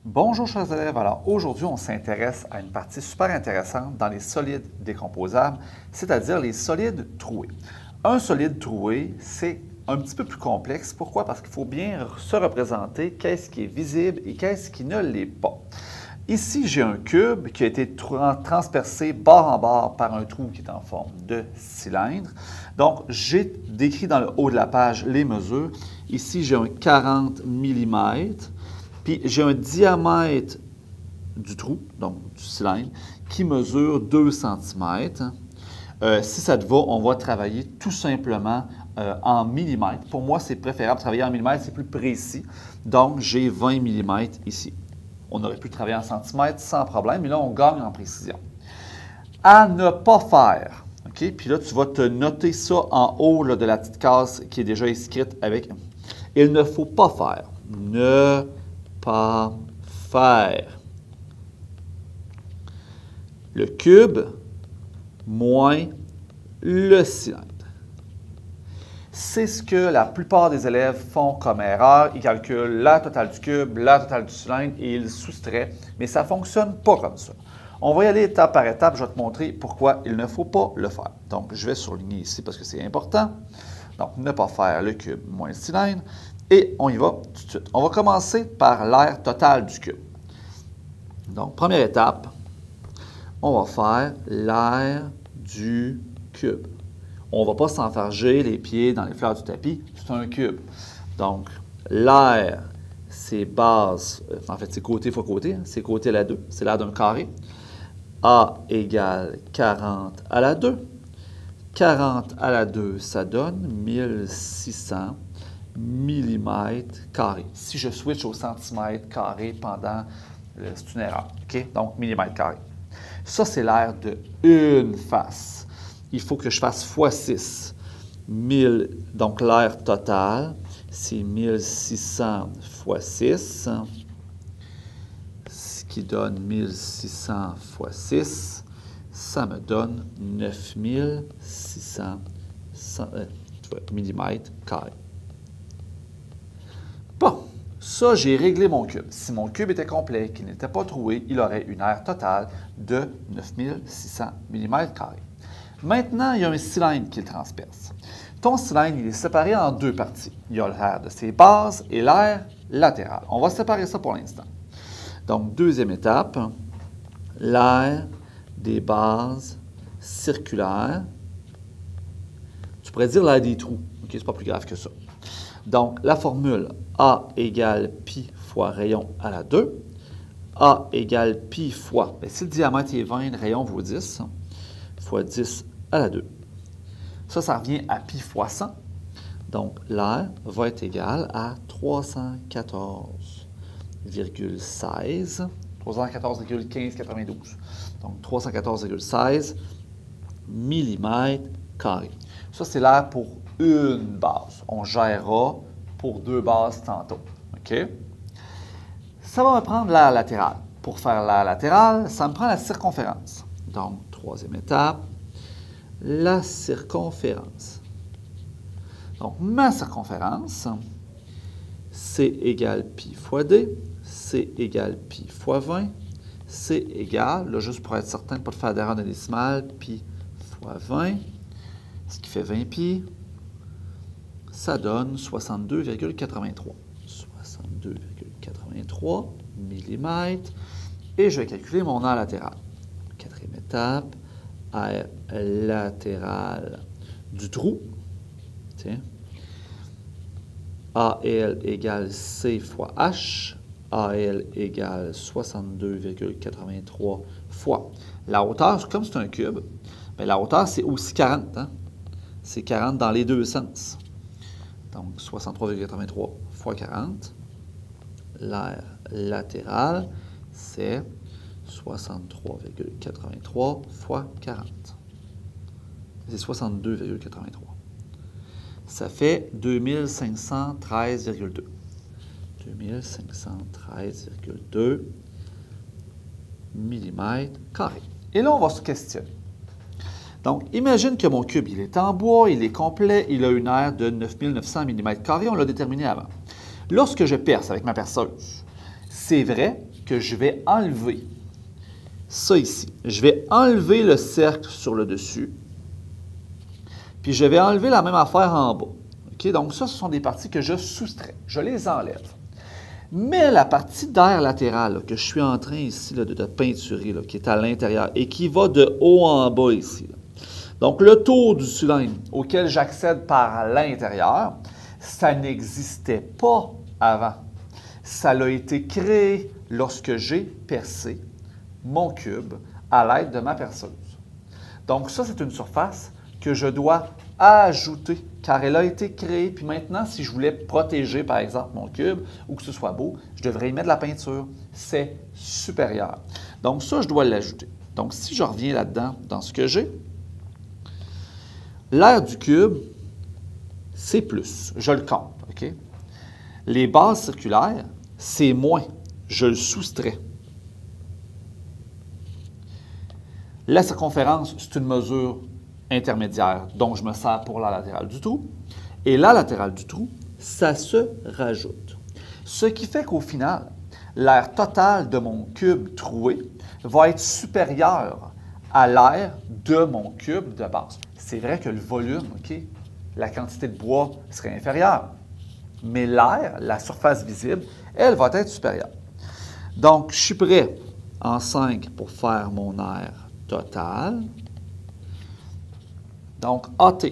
Bonjour chers élèves, alors aujourd'hui on s'intéresse à une partie super intéressante dans les solides décomposables, c'est-à-dire les solides troués. Un solide troué, c'est un petit peu plus complexe. Pourquoi? Parce qu'il faut bien se représenter qu'est-ce qui est visible et qu'est-ce qui ne l'est pas. Ici, j'ai un cube qui a été transpercé bord en bord par un trou qui est en forme de cylindre. Donc, j'ai décrit dans le haut de la page les mesures. Ici, j'ai un 40 mm. Puis j'ai un diamètre du trou, donc du cylindre, qui mesure 2 cm. Si ça te va, on va travailler tout simplement en millimètres. Pour moi, c'est préférable de travailler en millimètres, c'est plus précis. Donc, j'ai 20 mm ici. On aurait pu travailler en centimètres sans problème, mais là, on gagne en précision. À ne pas faire. OK? Puis là, tu vas te noter ça en haut là, de la petite case qui est déjà inscrite avec « Il ne faut pas faire ». Ne pas faire. Le cube moins le cylindre. C'est ce que la plupart des élèves font comme erreur. Ils calculent la totale du cube, la totale du cylindre et ils soustraient. Mais ça ne fonctionne pas comme ça. On va y aller étape par étape. Je vais te montrer pourquoi il ne faut pas le faire. Donc, je vais surligner ici parce que c'est important. Donc, ne pas faire le cube moins le cylindre. Et on y va tout de suite. On va commencer par l'aire totale du cube. Donc, première étape, on va faire l'aire du cube. On ne va pas s'enfarger les pieds dans les fleurs du tapis, c'est un cube. Donc, l'aire, c'est base, en fait, c'est côté fois côté, c'est côté à la 2, c'est l'aire d'un carré. A égale 40 à la 2. 40 à la 2, ça donne 1600 millimètres carrés. Si je switch au centimètre carré pendant, c'est une erreur, OK? Donc, millimètre carré. Ça, c'est l'aire de une face. Il faut que je fasse x6. 1000, donc l'aire totale, c'est 1600 x 6, ce qui donne 1600 x 6. Ça me donne 9600 millimètres carrés. Bon, ça, j'ai réglé mon cube. Si mon cube était complet, qu'il n'était pas troué, il aurait une aire totale de 9600 mm carrés. Maintenant, il y a un cylindre qui le transperce. Ton cylindre, il est séparé en deux parties. Il y a l'aire de ses bases et l'aire latérale. On va séparer ça pour l'instant. Donc, deuxième étape, l'aire des bases circulaires. Tu pourrais dire l'aire des trous. OK, c'est pas plus grave que ça. Donc, la formule A égale pi fois rayon à la 2. A égale pi fois, bien, si le diamètre est 20, le rayon vaut 10, fois 10 à la 2. Ça revient à pi fois 100. Donc, l'aire va être égale à 314,16, 314,1592. Donc, 314,16 millimètres carrés. Ça, c'est l'aire pour une base. On gérera pour deux bases tantôt. OK? Ça va me prendre l'aire latérale. Pour faire l'aire latérale, ça me prend la circonférence. Donc, troisième étape, la circonférence. Donc, ma circonférence, C égale pi fois D, C égale pi fois 20, C égale, là, juste pour être certain de ne pas faire d'erreur de décimale, pi fois 20, ce qui fait 20 pi, ça donne 62,83. 62,83 mm. Et je vais calculer mon aire latérale. Quatrième étape, aire latérale du trou. Tiens. AL égale C fois H. AL égale 62,83 fois. La hauteur, comme c'est un cube, bien, la hauteur, c'est aussi 40. Hein? C'est 40 dans les deux sens. Donc, 63,83 fois 40. L'aire latérale, c'est 63,83 fois 40. C'est 62,83. Ça fait 2513,2. 2513,2 mm carrés. Et là, on va se questionner. Donc, imagine que mon cube, il est en bois, il est complet, il a une aire de 9900 mm², on l'a déterminé avant. Lorsque je perce avec ma perceuse, c'est vrai, que je vais enlever ça ici. Je vais enlever le cercle sur le dessus, puis je vais enlever la même affaire en bas. Okay? Donc ça, ce sont des parties que je soustrais. Je les enlève. Mais la partie d'air latéral là, que je suis en train ici là, de peinturer, là, qui est à l'intérieur et qui va de haut en bas ici. Là. Donc le tour du cylindre auquel j'accède par l'intérieur, ça n'existait pas avant. Ça a été créé lorsque j'ai percé mon cube à l'aide de ma perceuse. Donc ça, c'est une surface que je dois ajouter, car elle a été créée. Puis maintenant, si je voulais protéger, par exemple, mon cube, ou que ce soit beau, je devrais y mettre de la peinture. C'est supérieur. Donc ça, je dois l'ajouter. Donc si je reviens là-dedans, dans ce que j'ai, l'air du cube, c'est plus. Je le compte, OK? Les bases circulaires, c'est moins. Je le soustrais. La circonférence, c'est une mesure intermédiaire dont je me sers pour la latérale du trou. Et la latérale du trou, ça se rajoute. Ce qui fait qu'au final, l'air total de mon cube troué va être supérieur à l'air de mon cube de base. C'est vrai que le volume, OK, la quantité de bois serait inférieure, mais l'air, la surface visible, elle va être supérieure. Donc, je suis prêt en 5 pour faire mon air total. Donc, AT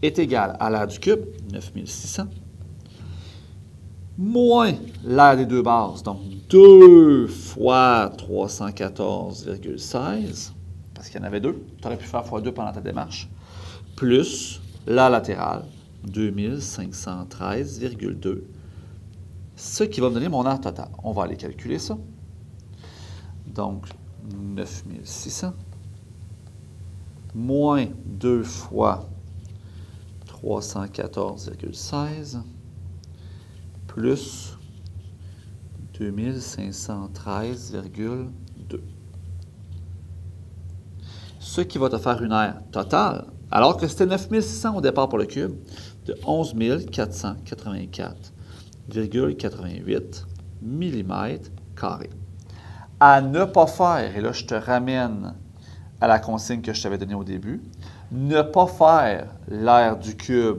est égal à l'air du cube, 9600, moins l'air des deux bases, donc 2 fois 314,16, parce qu'il y en avait deux, tu aurais pu faire x2 pendant ta démarche, plus la latérale, 2513,2, ce qui va me donner mon air total. On va aller calculer ça. Donc, 9600 moins 2 fois 314,16 plus 2513,2. Ce qui va te faire une aire totale, alors que c'était 9600 au départ pour le cube, de 11 484,88 mm². À ne pas faire, et là je te ramène à la consigne que je t'avais donnée au début, ne pas faire l'air du cube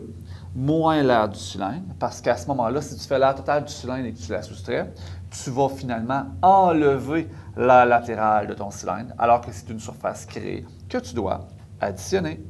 moins l'air du cylindre, parce qu'à ce moment-là, si tu fais l'air total du cylindre et que tu la soustrais, tu vas finalement enlever l'air latéral de ton cylindre, alors que c'est une surface créée que tu dois additionner.